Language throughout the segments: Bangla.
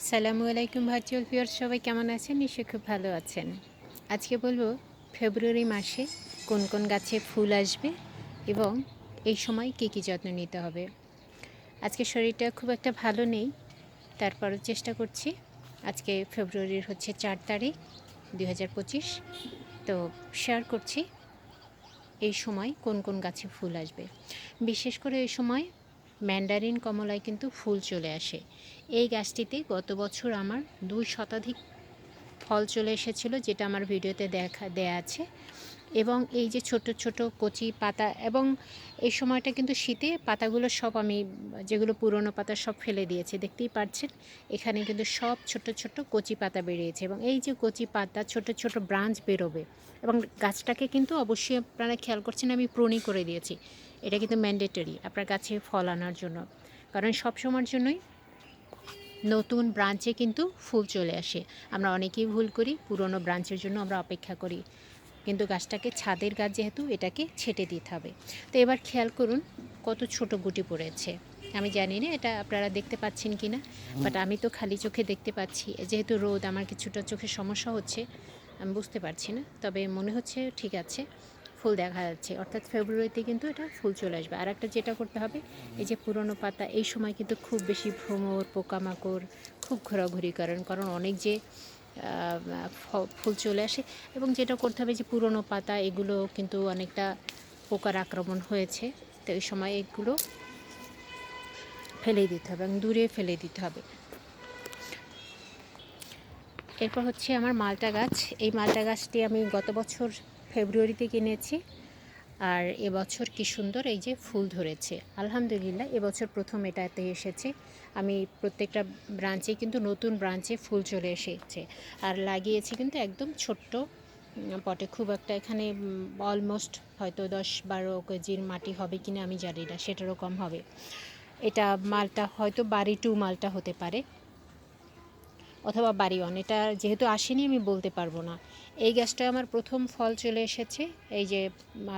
আসসালামু আলাইকুম ভার্চুয়াল ভিউয়ার্স, সবাই কেমন আছেন? নিশ্চয়ই খুব ভালো আছেন। আজকে বলবো ফেব্রুয়ারি মাসে কোন কোন গাছে ফুল আসবে এবং এই সময় কী কী যত্ন নিতে হবে। আজকে শরীরটা খুব একটা ভালো নেই, তারপরও চেষ্টা করছি। আজকে ফেব্রুয়ারির হচ্ছে 4 তারিখ 2025। তো শেয়ার করছি এই সময় কোন কোন গাছে ফুল আসবে। বিশেষ করে এই সময় ম্যান্ডারিন কমলায় কিন্তু ফুল চলে আসে। এই গাছটিতে গত বছর আমার 2 শতাধিক ফল চলে এসেছিলো, যেটা আমার ভিডিওতে দেয়া আছে। এবং এই যে ছোট ছোট কচি পাতা, এবং এই সময়টা কিন্তু শীতে পাতাগুলো সব আমি যেগুলো পুরনো পাতা সব ফেলে দিয়েছি, দেখতেই পাচ্ছেন। এখানে কিন্তু সব ছোট ছোট কচি পাতা বেরিয়েছে, এবং এই যে কচি পাতা ছোট ছোট ব্রাঞ্চ বেরোবে। এবং গাছটাকে কিন্তু অবশ্যই আপনারা খেয়াল করছেন, আমি প্রুনিং করে দিয়েছি। এটা কিন্তু ম্যান্ডেটরি আপনার গাছে ফল আনার জন্য, কারণ সব সময়ের জন্যই নতুন ব্রাঞ্চে কিন্তু ফুল চলে আসে। আমরা অনেকেই ভুল করি, পুরনো ব্রাঞ্চের জন্য আমরা অপেক্ষা করি, কিন্তু গাছটাকে ছাদের গাছ যেহেতু এটাকে ছেটে দিতে হবে। তো এবার খেয়াল করুন কত ছোট গুটি পড়েছে। আমি জানি না এটা আপনারা দেখতে পাচ্ছেন কি না, বাট আমি তো খালি চোখে দেখতে পাচ্ছি। যেহেতু রোদ, আমার কিছুটা চোখের সমস্যা হচ্ছে, আমি বুঝতে পারছি না, তবে মনে হচ্ছে ঠিক আছে, ফুল দেখা যাচ্ছে। অর্থাৎ ফেব্রুয়ারিতে কিন্তু এটা ফুল চলে আসবে। আর একটা যেটা করতে হবে, এই যে পুরনো পাতা, এই সময় কিন্তু খুব বেশি ভ্রমর পোকামাকড় খুব ঘোরাঘুরি করেন, কারণ অনেক যে ফুল চলে আসে। এবং যেটা করতে হবে, যে পুরনো পাতা এগুলো কিন্তু অনেকটা পোকার আক্রমণ হয়েছে, তো এই সময় এগুলো ফেলে দিতে হবে এবং দূরে ফেলে দিতে হবে। এরপর হচ্ছে আমার মালটা গাছ। এই মালটা গাছটি আমি গত বছর ফেব্রুয়ারিতে কিনেছি, আর এবছর কি সুন্দর এই যে ফুল ধরেছে, আলহামদুলিল্লাহ। এবছর প্রথম এটাতে এসেছে। আমি প্রত্যেকটা ব্রাঞ্চে কিন্তু নতুন ব্রাঞ্চে ফুল চলে এসেছে। আর লাগিয়েছি কিন্তু একদম ছোট্ট পটে, খুব একটা এখানে অলমোস্ট হয়তো 10-12 কেজির মাটি হবে কিনা আমি জানি না, সেটারও কম হবে। এটা মালটা হয়তো বাড়ি 2 মালটা হতে পারে, অথবা বাড়ি ওয়ান। এটা যেহেতু আসেনি আমি বলতে পারবো না। এই গাছটা আমার প্রথম ফল চলে এসেছে, এই যে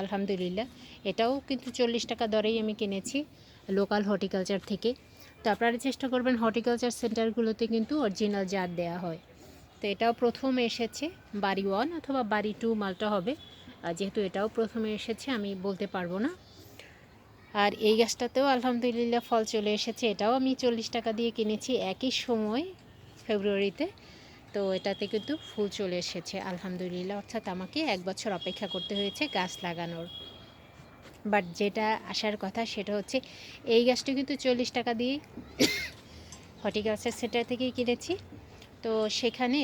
আলহামদুলিল্লাহ। এটাও কিন্তু 40 টাকা দরেই আমি কিনেছি লোকাল হর্টিকালচার থেকে। তো আপনারা চেষ্টা করবেন, হর্টিকালচার সেন্টারগুলোতে কিন্তু অরিজিনাল জাত দেওয়া হয়। তো এটাও প্রথম এসেছে, বাড়ি ওয়ান অথবা বাড়ি 2 মালটা হবে। যেহেতু এটাও প্রথমে এসেছে আমি বলতে পারবো না। আর এই গাছটাতেও আলহামদুলিল্লাহ ফল চলে এসেছে, এটাও আমি 40 টাকা দিয়ে কিনেছি একই সময় ফেব্রুয়ারিতে। তো এটাতে কিন্তু ফুল চলে এসেছে আলহামদুলিল্লাহ। অর্থাৎ আমাকে 1 বছর অপেক্ষা করতে হয়েছে গাছ লাগানোর। বাট যেটা আসার কথা সেটা হচ্ছে, এই গাছটা কিন্তু 40 টাকা দিয়ে হর্টিকালচার সেন্টার থেকেই কিনেছি। তো সেখানে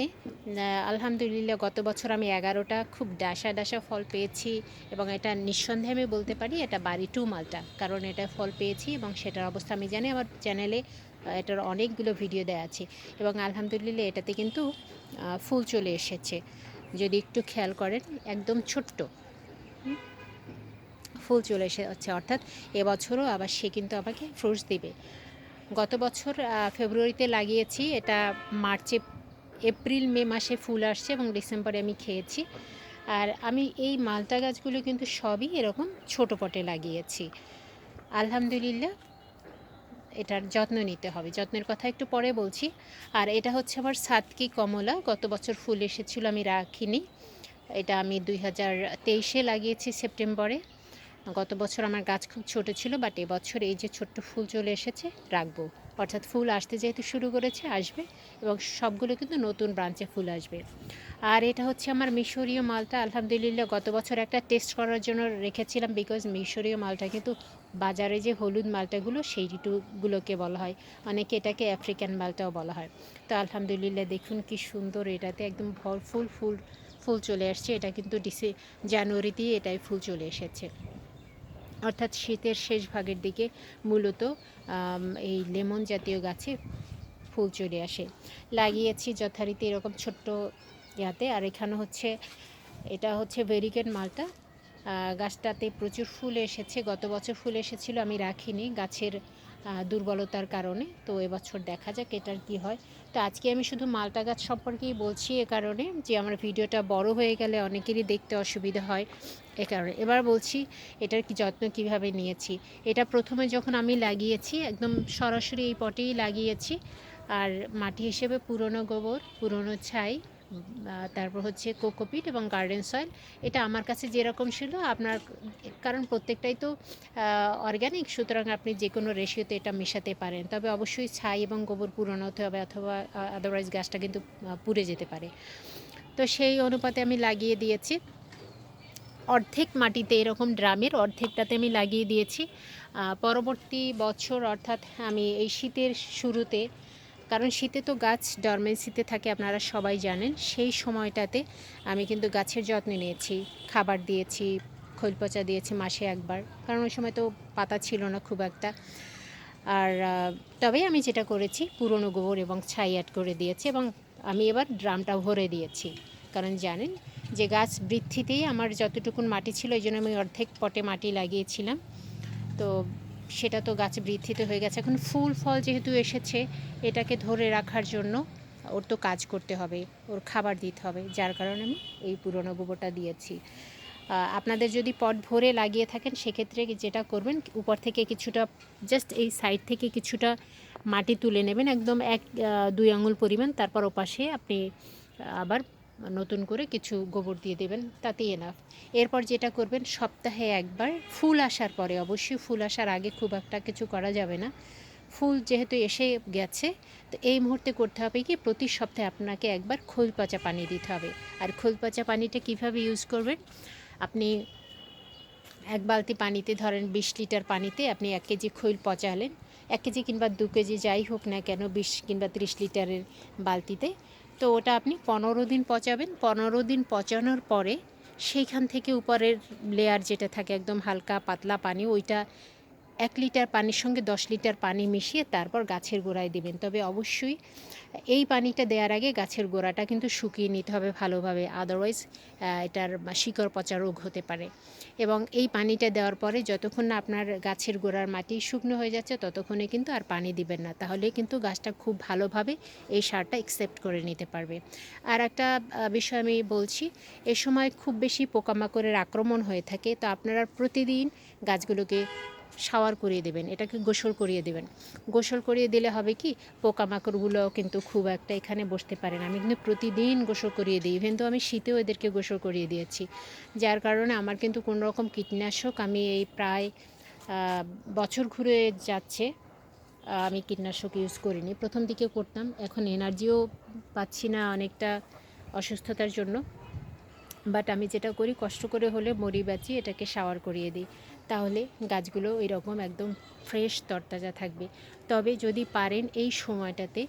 আলহামদুলিল্লাহ গত বছর আমি 11টা খুব ডাসা ডাসা ফল পেয়েছি, এবং এটা নিঃসন্দেহে আমি বলতে পারি এটা বাড়ি 2 মালটা, কারণ এটা ফল পেয়েছি এবং সেটার অবস্থা আমি জানি। আমার চ্যানেলে এটার অনেকগুলো ভিডিও দেওয়া আছে, এবং আলহামদুলিল্লাহ এটাতে কিন্তু ফুল চলে এসেছে। যদি একটু খেয়াল করেন, একদম ছোট্ট ফুল চলে এসেছে। অর্থাৎ এবছরও আবার সে কিন্তু আমাকে ফ্রুটস দিবে। গত বছর ফেব্রুয়ারিতে লাগিয়েছি, এটা মার্চে এপ্রিল মে মাসে ফুল আসছে, এবং ডিসেম্বরে আমি খেয়েছি। আর আমি এই মালটা গাছগুলো কিন্তু সবই এরকম ছোট পটে লাগিয়েছি আলহামদুলিল্লাহ। এটার যত্ন নিতে হবে, যত্নের কথা একটু পরে বলছি। আর এটা হচ্ছে আমার সাতকি কমলা, গত বছর ফুল এসেছিলো, আমি রাখিনি। এটা আমি 2023-এ লাগিয়েছি সেপ্টেম্বরে। গত বছর আমার গাছ খুব ছোট ছিল, বাট এবছর এই যে ছোট্ট ফুল চলে এসেছে, রাখবো। অর্থাৎ ফুল আসতে যেহেতু শুরু করেছে, আসবে, এবং সবগুলো কিন্তু নতুন ব্রাঞ্চে ফুল আসবে। আর এটা হচ্ছে আমার মিশরীয় মালটা, আলহামদুলিল্লাহ গত বছর একটা টেস্ট করার জন্য রেখেছিলাম, বিকজ মিশরীয় মালটা কিন্তু বাজারে যে হলুদ মালটাগুলো সেইগুলোকে বলা হয়, অনেকে এটাকে আফ্রিকান মালটাও বলা হয়। তো আলহামদুলিল্লাহ দেখুন কি সুন্দর, এটাতে একদম ভরপুর ফুল চলে আসছে। এটা কিন্তু জানুয়ারিতেই এটাই ফুল চলে এসেছে। অর্থাৎ শীতের শেষ ভাগের দিকে মূলত এই লেমন জাতীয় গাছে ফুল চলে আসে। লাগিয়েছি যথারীতি এরকম ছোট্ট ইয়াতে। আর এখানে হচ্ছে, এটা হচ্ছে ভেরিকেন মালটা। গাছটাতে প্রচুর ফুল এসেছে, গত বছর ফুল এসেছিলো, আমি রাখিনি গাছের দুর্বলতার কারণে। তো এবছর দেখা যাক এটার কি হয়। তো আজকে আমি শুধু মালটা গাছ সম্পর্কেই বলছি, এ কারণে যে আমার ভিডিওটা বড় হয়ে গেলে অনেকেরই দেখতে অসুবিধা হয়, এ কারণে। এবার বলছি এটার কি যত্ন কিভাবে নিয়েছি। এটা প্রথমে যখন আমি লাগিয়েছি, একদম সরাসরি এই পটেই লাগিয়েছি, আর মাটি হিসেবে পুরনো গোবর, পুরনো ছাই, তারপর হচ্ছে কোকোপিট এবং গার্ডেন সয়েল। এটা আমার কাছে যেরকম ছিল আপনার, কারণ প্রত্যেকটাই তো অর্গ্যানিক, সুতরাং আপনি যে কোনো রেশিওতে এটা মেশাতে পারেন। তবে অবশ্যই ছাই এবং গোবর পুরনো হতে হবে, অথবা আদারওয়াইজ গাছটা কিন্তু পুড়ে যেতে পারে। তো সেই অনুপাতে আমি লাগিয়ে দিয়েছি। অর্ধেক মাটিতে, এরকম ড্রামের অর্ধেকটাতে আমি লাগিয়ে দিয়েছি। পরবর্তী বছর অর্থাৎ আমি এই শীতের শুরুতে, কারণ শীতে তো গাছ ডরমেন্সিতে থাকে আপনারা সবাই জানেন, সেই সময়টাতে আমি কিন্তু গাছের যত্ন নিয়েছি, খাবার দিয়েছি, খোল পচা দিয়েছি মাসে একবার, কারণ ওই সময় তো পাতা ছিল না খুব একটা। আর তবে আমি যেটা করেছি, পুরনো গোবর এবং ছাই অ্যাড করে দিয়েছি, এবং আমি এবার ড্রামটা ভরে দিয়েছি। কারণ জানেন যে গাছ বৃদ্ধিতেই আমার যতটুকুন মাটি ছিল, এই জন্য আমি অর্ধেক পটে মাটি লাগিয়েছিলাম। তো সেটা তো গাছ বৃদ্ধিতে হয়ে গেছে। এখন ফুল ফল যেহেতু এসেছে, এটাকে ধরে রাখার জন্য ওর তো কাজ করতে হবে, ওর খাবার দিতে হবে, যার কারণে আমি এই পুরনো গোবরটা দিয়েছি। আপনাদের যদি পট ভরে লাগিয়ে থাকেন, সেক্ষেত্রে যেটা করবেন, উপর থেকে কিছুটা, জাস্ট এই সাইড থেকে কিছুটা মাটি তুলে নেবেন, একদম 1-2 আঙুল পরিমাণ, তারপর ওপাশে আপনি আবার নতুন করে কিছু গোবর দিয়ে দেবেন, তাতেই এনাফ। এরপর যেটা করবেন, সপ্তাহে একবার, ফুল আসার পরে, অবশ্যই ফুল আসার আগে খুব একটা কিছু করা যাবে না। ফুল যেহেতু এসে গেছে, তো এই মুহূর্তে করতে হবে কি, প্রতি সপ্তাহে আপনাকে একবার খোল পচা পানি দিতে হবে। আর খোল পচা পানিটা কীভাবে ইউজ করবেন, আপনি 1 বালতি পানিতে, ধরেন 20 লিটার পানিতে আপনি 1 কেজি খৈল পচালেন, 1 কেজি কিংবা 2 কেজি যাই হোক না কেন, 20 কিংবা 30 লিটারের বালতিতে, তো ওটা আপনি 15 দিন পচাবেন। 15 দিন পচানোর পরে সেইখান থেকে উপরের লেয়ার যেটা থাকে একদম হালকা পাতলা পানি, ওইটা 1 লিটার পানির সঙ্গে 10 লিটার পানি মিশিয়ে তারপর গাছের গোড়ায় দেবেন। তবে অবশ্যই এই পানিটা দেওয়ার আগে গাছের গোড়াটা কিন্তু শুকিয়ে নিতে হবে ভালোভাবে, আদারওয়াইজ এটার শিকড় পচা রোগ হতে পারে। এবং এই পানিটা দেওয়ার পরে যতক্ষণ না আপনার গাছের গোড়ার মাটি শুকনো হয়ে যাচ্ছে, ততক্ষণে কিন্তু আর পানি দিবেন না, তাহলে কিন্তু গাছটা খুব ভালোভাবে এই সারটা অ্যাকসেপ্ট করে নিতে পারবে। আর একটা বিষয় আমি বলছি, এ সময় খুব বেশি পোকামাকড়ের আক্রমণ হয়ে থাকে, তো আপনারা প্রতিদিন গাছগুলোকে শাওয়ার করিয়ে দেবেন, এটাকে গোসল করিয়ে দেবেন। গোসল করিয়ে দিলে হবে কি, পোকামাকড়গুলোও কিন্তু খুব একটা এখানে বসতে পারে না। আমি কিন্তু প্রতিদিন গোসল করিয়ে দিই, ইভেন তো আমি শীতেও এদেরকে গোসল করিয়ে দিয়েছি, যার কারণে আমার কিন্তু কোনো রকম কীটনাশক, আমি এই প্রায় বছর ঘুরে যাচ্ছে আমি কীটনাশক ইউজ করিনি। প্রথম দিকে করতাম, এখন এনার্জিও পাচ্ছি না অনেকটা অসুস্থতার জন্য, বাট আমি যেটা করি, কষ্ট করে হলে মরি বাঁচি এটাকে শাওয়ার করিয়ে দিই, তাহলে গাছগুলো এরকম একদম ফ্রেশ তরতাজা থাকবে। তবে যদি পারেন এই সময়টাতে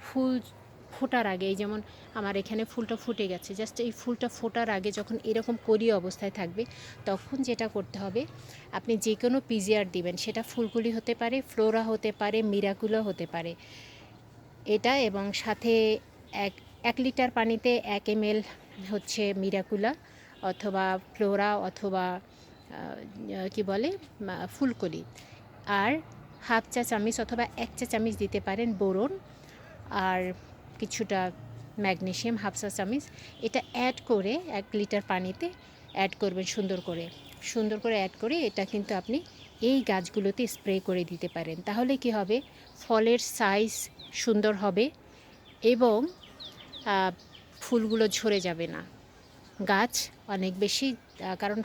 ফুল ফোটার আগে, এই যেমন আমার এখানে ফুলটা ফুটে গেছে, জাস্ট এই ফুলটা ফোটার আগে যখন এরকম করি অবস্থায় থাকবে, তখন যেটা করতে হবে, আপনি যে কোনো পিজিআর দিবেন, সেটা ফুলকলি হতে পারে, ফ্লোরা হতে পারে, মিরাকুলা হতে পারে, এটা, এবং সাথে 1 লিটার পানিতে 1 ml হচ্ছে মিরাকুলা অথবা ফ্লোরা অথবা কি বলে ফুলকলি, আর হাফ চা চামচ অথবা 1 চা চামচ দিতে পারেন বোরন, আর কিছুটা ম্যাগনেসিয়াম হাফ চা চামচ, এটা অ্যাড করে 1 লিটার পানিতে অ্যাড করবেন, সুন্দর করে অ্যাড করে এটা কিন্তু আপনি এই গাছগুলোতে স্প্রে করে দিতে পারেন। তাহলে কি হবে, ফলের সাইজ সুন্দর হবে এবং ফুলগুলো ঝরে যাবে না, গাছ অনেক বেশি, কারণ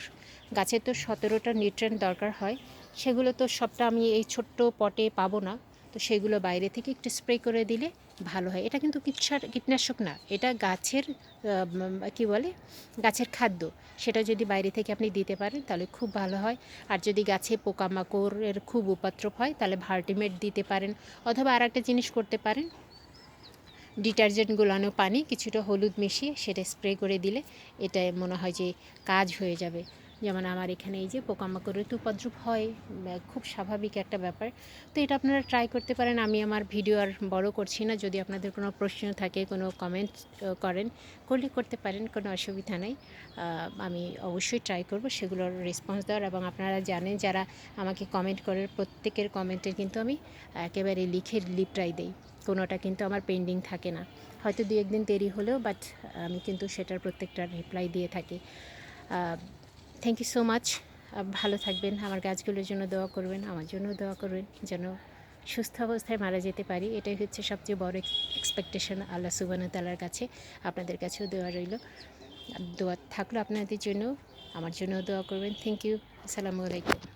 গাছের তো 17টা নিউট্রিয়েন্ট দরকার হয়, সেগুলো তো সবটা আমি এই ছোট্ট পটে পাবো না, তো সেগুলো বাইরে থেকে একটু স্প্রে করে দিলে ভালো হয়। এটা কিন্তু কীটনাশক না, এটা গাছের কি বলে, গাছের খাদ্য, সেটা যদি বাইরে থেকে আপনি দিতে পারেন তাহলে খুব ভালো হয়। আর যদি গাছে পোকামাকড়ের খুব উপদ্রব হয়, তাহলে ভার্টিমেট দিতে পারেন, অথবা আর একটা জিনিস করতে পারেন, ডিটারজেন্ট গোলানো পানি কিছুটা হলুদ মিশিয়ে সেটা স্প্রে করে দিলে এটা মনে হয় যে কাজ হয়ে যাবে। যেমন আমার এখানে এই যে পোকামাকড়ের তো উপদ্রব হয়, খুব স্বাভাবিক একটা ব্যাপার, তো এটা আপনারা ট্রাই করতে পারেন। আমি আমার ভিডিও আর বড় করছি না, যদি আপনাদের কোনো প্রশ্ন থাকে, কোনো কমেন্ট করতে পারেন, কোনো অসুবিধা নেই। আমি অবশ্যই ট্রাই করব সেগুলোর রেসপন্স দেওয়ার, এবং আপনারা জানেন যারা আমাকে কমেন্ট করেন, প্রত্যেকের কমেন্টের কিন্তু আমি একেবারে লিখে রিপ্লাই দিই, কোনোটা কিন্তু আমার পেন্ডিং থাকে না, হয়তো 2-1 দিন দেরি হলেও, বাট আমি কিন্তু সেটার প্রত্যেকটার রিপ্লাই দিয়ে থাকি। থ্যাংক ইউ সো মাচ, ভালো থাকবেন, আমার গাছগুলোর জন্য দোয়া করবেন, আমার জন্য দোয়া করবেন, যেন সুস্থ অবস্থায় মারা যেতে পারি। এটাই হচ্ছে সবচেয়ে বড় এক্সপেকটেশন আল্লাহ সুবহানাহু তাআলার কাছে। আপনাদের কাছেও দোয়া রইল, দোয়া থাকলো আপনাদের জন্য, আমার জন্যও দোয়া করবেন। Thank you. আসসালামু আলাইকুম।